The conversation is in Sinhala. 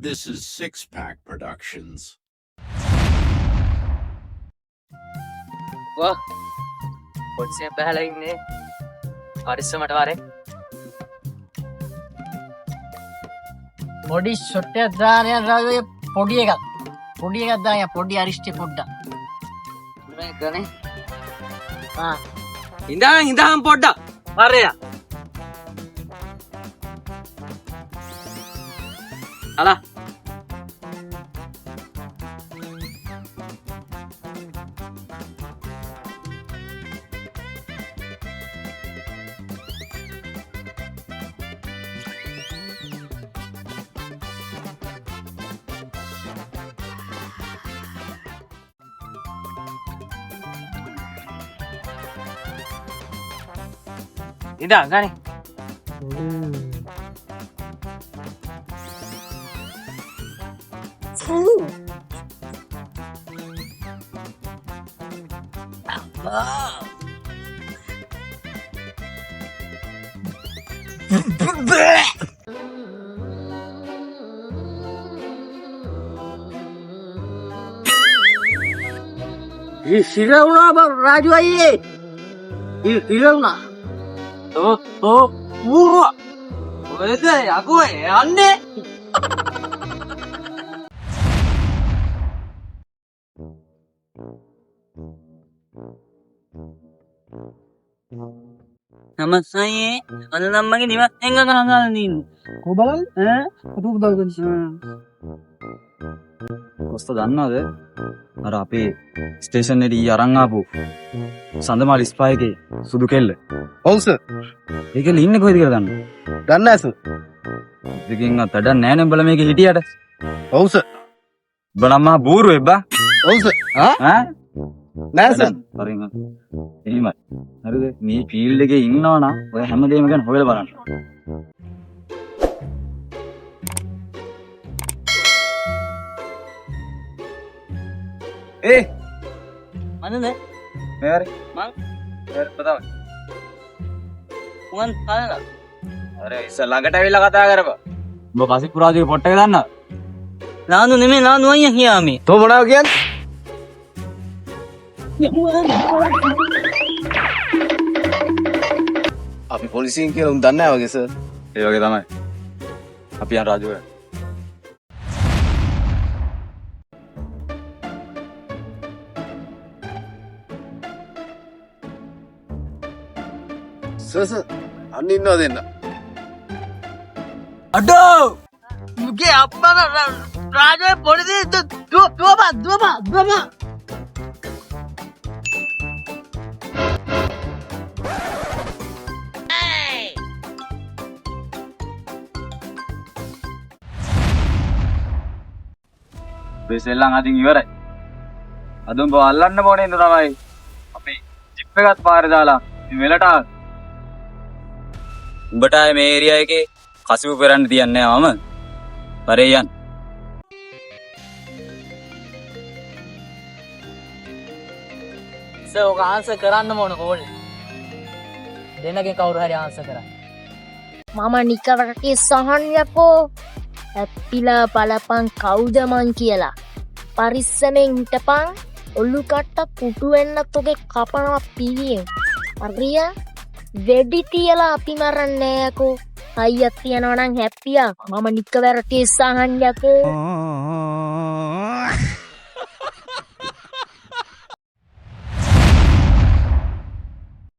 This is Six Pack Productions. Wah, polisi bhala inne. පරිස්සමට වරේ. පොඩි ෂොට් එකක් දාන්න රාජය පොඩි එකක්. පොඩි එකක් දාන්න පොඩි අරිෂ්ටි පොඩ්ඩක්. මේ ගනේ. ආ ඉඳන් පොඩ්ඩක්. වරේ. අලා. ඉඳන් ගනේ. ඉසිරවුණා බං රාජු අයියේ. ඉසිරවුණා. ඌරුවා. ඔයද යකෝ යන්නේ. නමස්සේ අද නම් මගේ නිවසෙන් ගහගෙන ඉන්නේ. කො බලන්න ඈ කටු දාගෙන ඔස්ත දන්නවද අර අපේ ස්ටේෂන් එකේ අරන් ආපු සඳමාලි ස්පයි එකේ සුදු කෙල්ල. ඔව් සර්. ඒකෙල ඉන්නේ කොහෙද කියලා දන්නවද? දන්නේ නැහැ සර්. ඉතින් අතඩ නැහැ නේ උඹලා මේකේ හිටියට. ඔව් සර්. උඹලා මහා බූරුවෙක් බා. ඔව් සර්. ඈ? නෑ සර්. හරිම. එහෙමයි. හරිද? මේ ෆීල්ඩ් එකේ ඉන්නවනම් ඔය හැමදේම ගැන හොයලා බලන්න. ඒ මනද මේවර මං මේවර පතව. උන් කාලා අර ඉස්සර ළඟට ඇවිල්ලා කතා කරපන්. උඹ කසිපුරාජිගේ පොට් එක දන්නවද? නානු නෙමෙයි නානු අයියා කියාමේ. තෝ මොනවද කියන්නේ? අපි පොලිසියෙන් කියලා උන් දන්නේ නැහැ වගේ සර්. ඒ වගේ තමයි. අපි යන් රාජුව. සර් අන්න ඉන්නවා දෙන්න. අඩෝ මුගේ අප්පා රාජේ පොඩි දුවපා මේ සෙල්ලම් අදින් ඉවරයි. අද උඹ අල්ලන්න ඕනේ නේද තමයි. අපි ජිප් එකත් පාරේ දාලා ඉතින් වෙලට ආ. උඹට ආයේ මේ ඒරියා එකේ කසිපු පෙරන්න තියන්නේ නැහැ මම. පරේ යන්. සර් ඔක ආන්සර් කරන්න ඕන කෝල්. දෙන්නගේ කවුරු හරි ආන්සර් කරා. මම නිකවරටේ සහන් යකෝ ඇප්පිලා බලපන් කවුද මං කියලා පරිස්සමෙන් හිටපන් ඔල්ලු කට්ට කුටු වෙන්නත් ඔගේ කපනවා පිළියෙන් හරිය වෙඩි තියලා අපි මරන්නේ යකෝ අයියක් තියනවා නම් හැප්පියා මම නිකවරටේ සහන් යකෝ